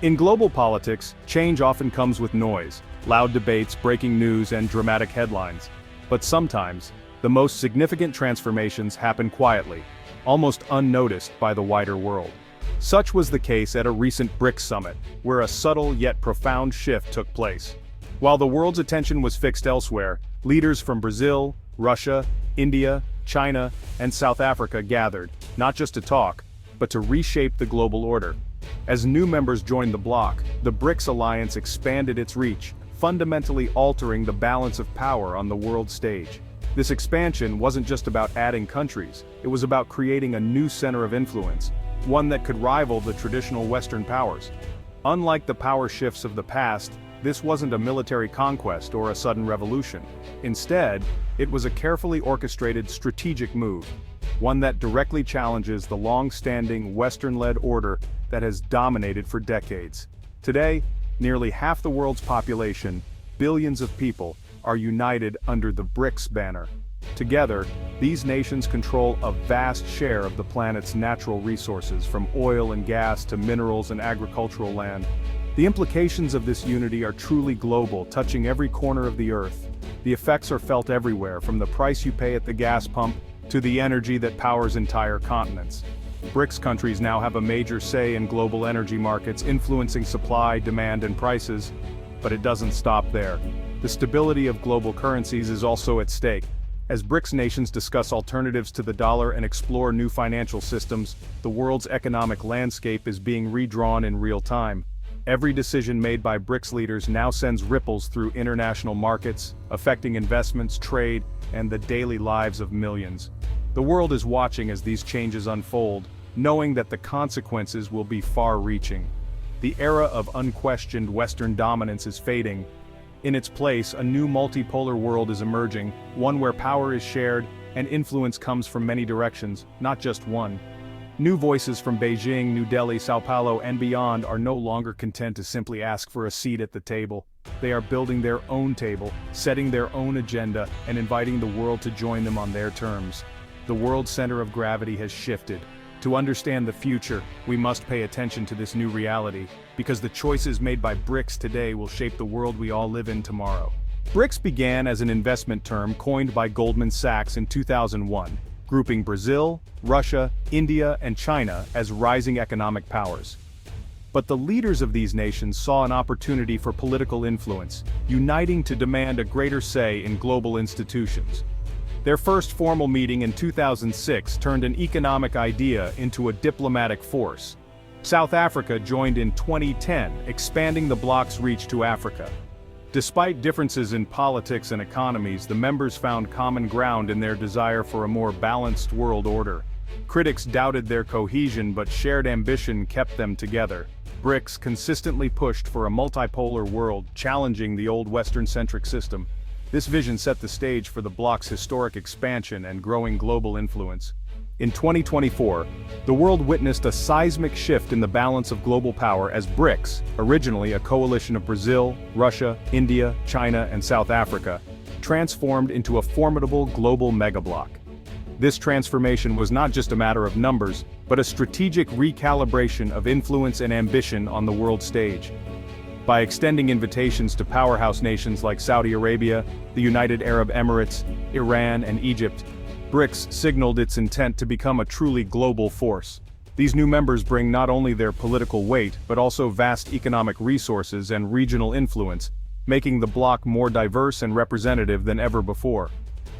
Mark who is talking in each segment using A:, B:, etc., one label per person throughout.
A: In global politics, change often comes with noise, loud debates, breaking news, and dramatic headlines. But sometimes, the most significant transformations happen quietly, almost unnoticed by the wider world. Such was the case at a recent BRICS summit, where a subtle yet profound shift took place. While the world's attention was fixed elsewhere, leaders from Brazil, Russia, India, China, and South Africa gathered, not just to talk, but to reshape the global order. As new members joined the Bloc, the BRICS alliance expanded its reach, fundamentally altering the balance of power on the world stage. This expansion wasn't just about adding countries, it was about creating a new center of influence, one that could rival the traditional Western powers. Unlike the power shifts of the past, this wasn't a military conquest or a sudden revolution. Instead, it was a carefully orchestrated strategic move, one that directly challenges the long-standing Western-led order that has dominated for decades. Today, nearly half the world's population, billions of people, are united under the BRICS banner. Together, these nations control a vast share of the planet's natural resources, from oil and gas to minerals and agricultural land. The implications of this unity are truly global, touching every corner of the Earth. The effects are felt everywhere, from the price you pay at the gas pump to the energy that powers entire continents. BRICS countries now have a major say in global energy markets, influencing supply, demand, and prices. But it doesn't stop there. The stability of global currencies is also at stake. As BRICS nations discuss alternatives to the dollar and explore new financial systems, the world's economic landscape is being redrawn in real time. Every decision made by BRICS leaders now sends ripples through international markets, affecting investments, trade, and the daily lives of millions. The world is watching as these changes unfold, knowing that the consequences will be far-reaching. The era of unquestioned Western dominance is fading. In its place, a new multipolar world is emerging, one where power is shared and influence comes from many directions, not just one. New voices from Beijing, New Delhi, Sao Paulo, and beyond are no longer content to simply ask for a seat at the table. They are building their own table, setting their own agenda, and inviting the world to join them on their terms. The world's center of gravity has shifted. To understand the future, we must pay attention to this new reality, because the choices made by BRICS today will shape the world we all live in tomorrow. BRICS began as an investment term coined by Goldman Sachs in 2001, grouping Brazil, Russia, India, and China as rising economic powers. But the leaders of these nations saw an opportunity for political influence, uniting to demand a greater say in global institutions. Their first formal meeting in 2006 turned an economic idea into a diplomatic force. South Africa joined in 2010, expanding the bloc's reach to Africa. Despite differences in politics and economies, the members found common ground in their desire for a more balanced world order. Critics doubted their cohesion, but shared ambition kept them together. BRICS consistently pushed for a multipolar world, challenging the old Western-centric system. This vision set the stage for the bloc's historic expansion and growing global influence. In 2024, the world witnessed a seismic shift in the balance of global power as BRICS, originally a coalition of Brazil, Russia, India, China, and South Africa, transformed into a formidable global megabloc. This transformation was not just a matter of numbers, but a strategic recalibration of influence and ambition on the world stage. By extending invitations to powerhouse nations like Saudi Arabia, the United Arab Emirates, Iran, and Egypt, BRICS signaled its intent to become a truly global force. These new members bring not only their political weight, but also vast economic resources and regional influence, making the bloc more diverse and representative than ever before.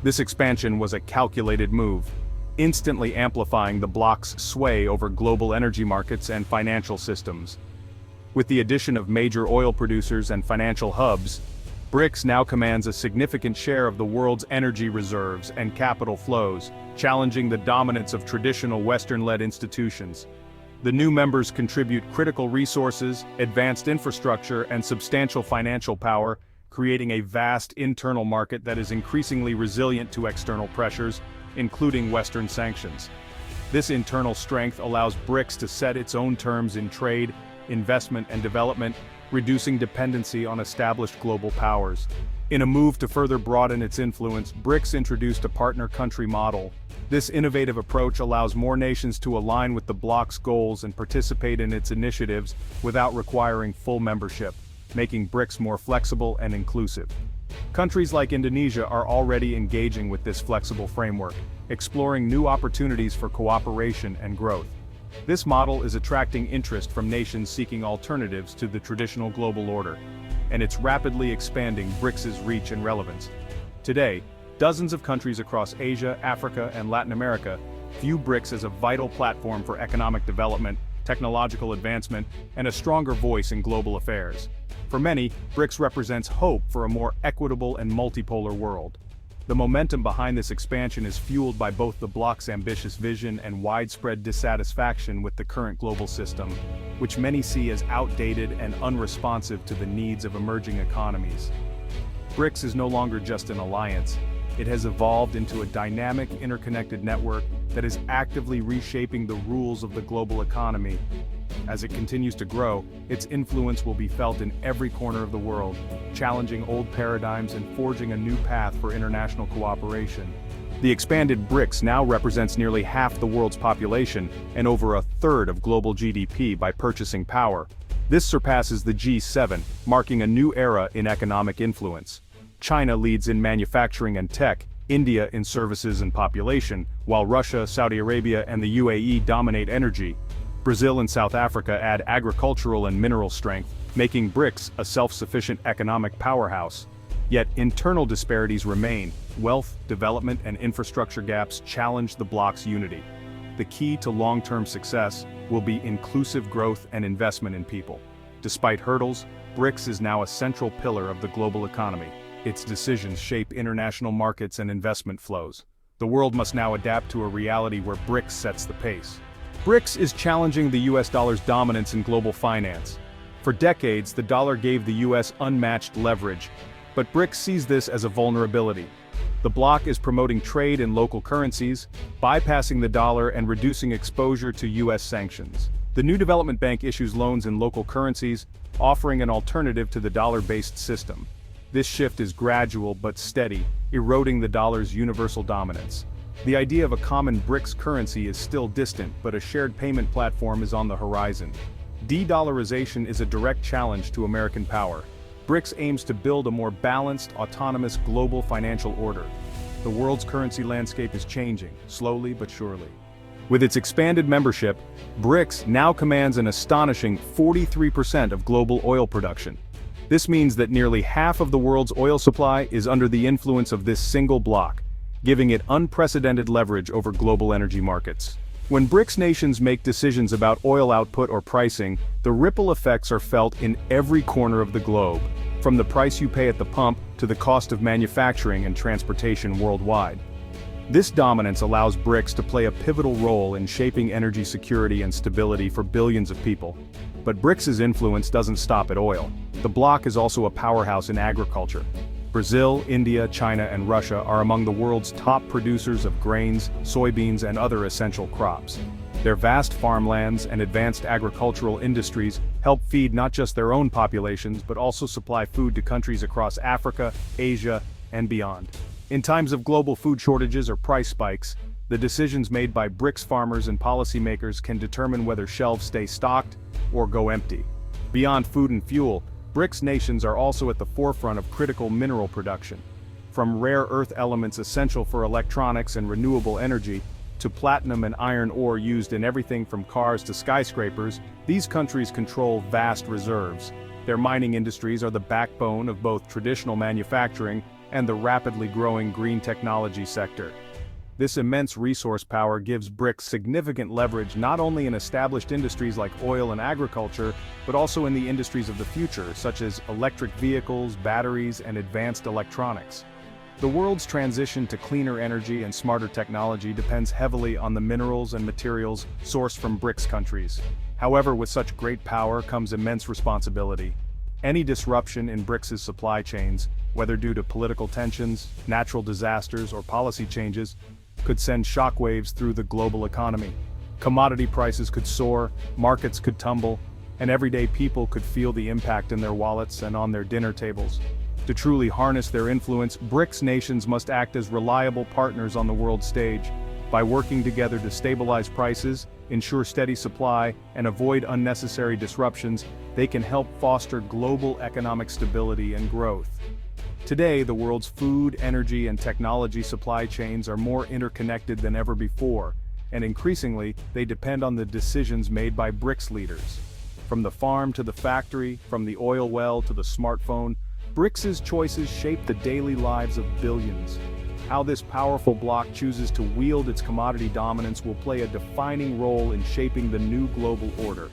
A: This expansion was a calculated move, instantly amplifying the bloc's sway over global energy markets and financial systems. With the addition of major oil producers and financial hubs, BRICS now commands a significant share of the world's energy reserves and capital flows, challenging the dominance of traditional Western-led institutions. The new members contribute critical resources, advanced infrastructure, and substantial financial power, creating a vast internal market that is increasingly resilient to external pressures, including Western sanctions. This internal strength allows BRICS to set its own terms in trade, investment, and development, reducing dependency on established global powers. In a move to further broaden its influence, BRICS introduced a partner country model. This innovative approach allows more nations to align with the bloc's goals and participate in its initiatives without requiring full membership, making BRICS more flexible and inclusive. Countries like Indonesia are already engaging with this flexible framework, exploring new opportunities for cooperation and growth. This model is attracting interest from nations seeking alternatives to the traditional global order, and it's rapidly expanding BRICS's reach and relevance. Today, dozens of countries across Asia, Africa, and Latin America view BRICS as a vital platform for economic development, technological advancement, and a stronger voice in global affairs. For many, BRICS represents hope for a more equitable and multipolar world. The momentum behind this expansion is fueled by both the bloc's ambitious vision and widespread dissatisfaction with the current global system, which many see as outdated and unresponsive to the needs of emerging economies. BRICS is no longer just an alliance. It has evolved into a dynamic, interconnected network that is actively reshaping the rules of the global economy. As it continues to grow, its influence will be felt in every corner of the world, challenging old paradigms and forging a new path for international cooperation. The expanded BRICS now represents nearly half the world's population and over a third of global GDP by purchasing power. This surpasses the G7, marking a new era in economic influence. China leads in manufacturing and tech, India in services and population, while Russia, Saudi Arabia, and the UAE dominate energy. Brazil and South Africa add agricultural and mineral strength, making BRICS a self-sufficient economic powerhouse. Yet internal disparities remain. Wealth, development, and infrastructure gaps challenge the bloc's unity. The key to long-term success will be inclusive growth and investment in people. Despite hurdles, BRICS is now a central pillar of the global economy. Its decisions shape international markets and investment flows. The world must now adapt to a reality where BRICS sets the pace. BRICS is challenging the US dollar's dominance in global finance. For decades, the dollar gave the US unmatched leverage, but BRICS sees this as a vulnerability. The bloc is promoting trade in local currencies, bypassing the dollar and reducing exposure to US sanctions. The new development bank issues loans in local currencies, offering an alternative to the dollar-based system. This shift is gradual but steady, eroding the dollar's universal dominance. The idea of a common BRICS currency is still distant, but a shared payment platform is on the horizon. De-dollarization is a direct challenge to American power. BRICS aims to build a more balanced, autonomous global financial order. The world's currency landscape is changing, slowly but surely. With its expanded membership, BRICS now commands an astonishing 43% of global oil production. This means that nearly half of the world's oil supply is under the influence of this single bloc, giving it unprecedented leverage over global energy markets. When BRICS nations make decisions about oil output or pricing, the ripple effects are felt in every corner of the globe, from the price you pay at the pump to the cost of manufacturing and transportation worldwide. This dominance allows BRICS to play a pivotal role in shaping energy security and stability for billions of people. But BRICS's influence doesn't stop at oil. The bloc is also a powerhouse in agriculture. Brazil, India, China, and Russia are among the world's top producers of grains, soybeans, and other essential crops. Their vast farmlands and advanced agricultural industries help feed not just their own populations but also supply food to countries across Africa, Asia, and beyond. In times of global food shortages or price spikes, the decisions made by BRICS farmers and policymakers can determine whether shelves stay stocked or go empty. Beyond food and fuel, BRICS nations are also at the forefront of critical mineral production. From rare earth elements essential for electronics and renewable energy, to platinum and iron ore used in everything from cars to skyscrapers, these countries control vast reserves. Their mining industries are the backbone of both traditional manufacturing and the rapidly growing green technology sector. This immense resource power gives BRICS significant leverage not only in established industries like oil and agriculture, but also in the industries of the future, such as electric vehicles, batteries, and advanced electronics. The world's transition to cleaner energy and smarter technology depends heavily on the minerals and materials sourced from BRICS countries. However, with such great power comes immense responsibility. Any disruption in BRICS's supply chains, whether due to political tensions, natural disasters, or policy changes, could send shockwaves through the global economy. Commodity prices could soar, markets could tumble, and everyday people could feel the impact in their wallets and on their dinner tables. To truly harness their influence, BRICS nations must act as reliable partners on the world stage. By working together to stabilize prices, ensure steady supply, and avoid unnecessary disruptions, they can help foster global economic stability and growth. Today, the world's food, energy, and technology supply chains are more interconnected than ever before, and increasingly, they depend on the decisions made by BRICS leaders. From the farm to the factory, from the oil well to the smartphone, BRICS's choices shape the daily lives of billions. How this powerful bloc chooses to wield its commodity dominance will play a defining role in shaping the new global order.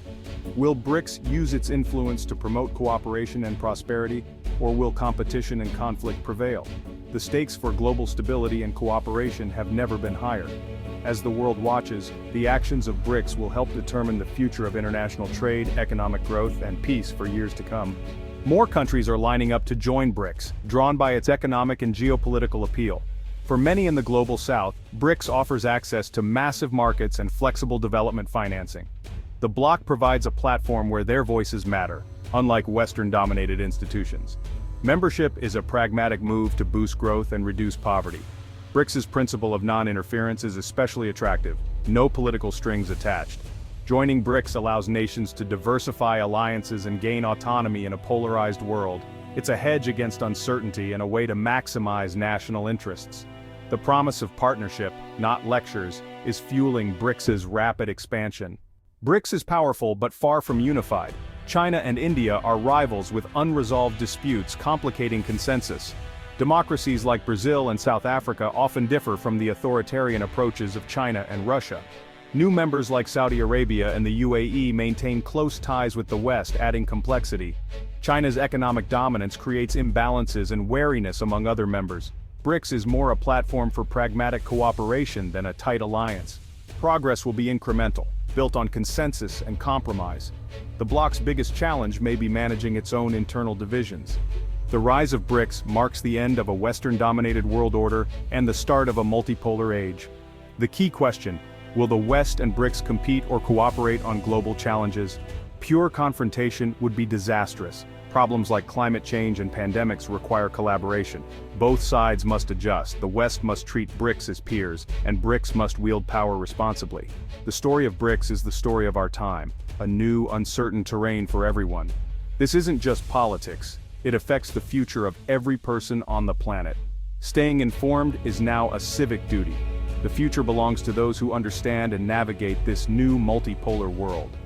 A: Will BRICS use its influence to promote cooperation and prosperity, or will competition and conflict prevail? The stakes for global stability and cooperation have never been higher. As the world watches, the actions of BRICS will help determine the future of international trade, economic growth, and peace for years to come. More countries are lining up to join BRICS, drawn by its economic and geopolitical appeal. For many in the global south, BRICS offers access to massive markets and flexible development financing. The bloc provides a platform where their voices matter, unlike Western-dominated institutions. Membership is a pragmatic move to boost growth and reduce poverty. BRICS's principle of non-interference is especially attractive, no political strings attached. Joining BRICS allows nations to diversify alliances and gain autonomy in a polarized world. It's a hedge against uncertainty and a way to maximize national interests. The promise of partnership, not lectures, is fueling BRICS's rapid expansion. BRICS is powerful but far from unified. China and India are rivals with unresolved disputes complicating consensus. Democracies like Brazil and South Africa often differ from the authoritarian approaches of China and Russia. New members like Saudi Arabia and the UAE maintain close ties with the West, adding complexity. China's economic dominance creates imbalances and wariness among other members. BRICS is more a platform for pragmatic cooperation than a tight alliance. Progress will be incremental, built on consensus and compromise. The bloc's biggest challenge may be managing its own internal divisions. The rise of BRICS marks the end of a Western-dominated world order and the start of a multipolar age. The key question: will the West and BRICS compete or cooperate on global challenges? Pure confrontation would be disastrous. Problems like climate change and pandemics require collaboration. Both sides must adjust. The West must treat BRICS as peers, and BRICS must wield power responsibly. The story of BRICS is the story of our time, a new, uncertain terrain for everyone. This isn't just politics. It affects the future of every person on the planet. Staying informed is now a civic duty. The future belongs to those who understand and navigate this new multipolar world.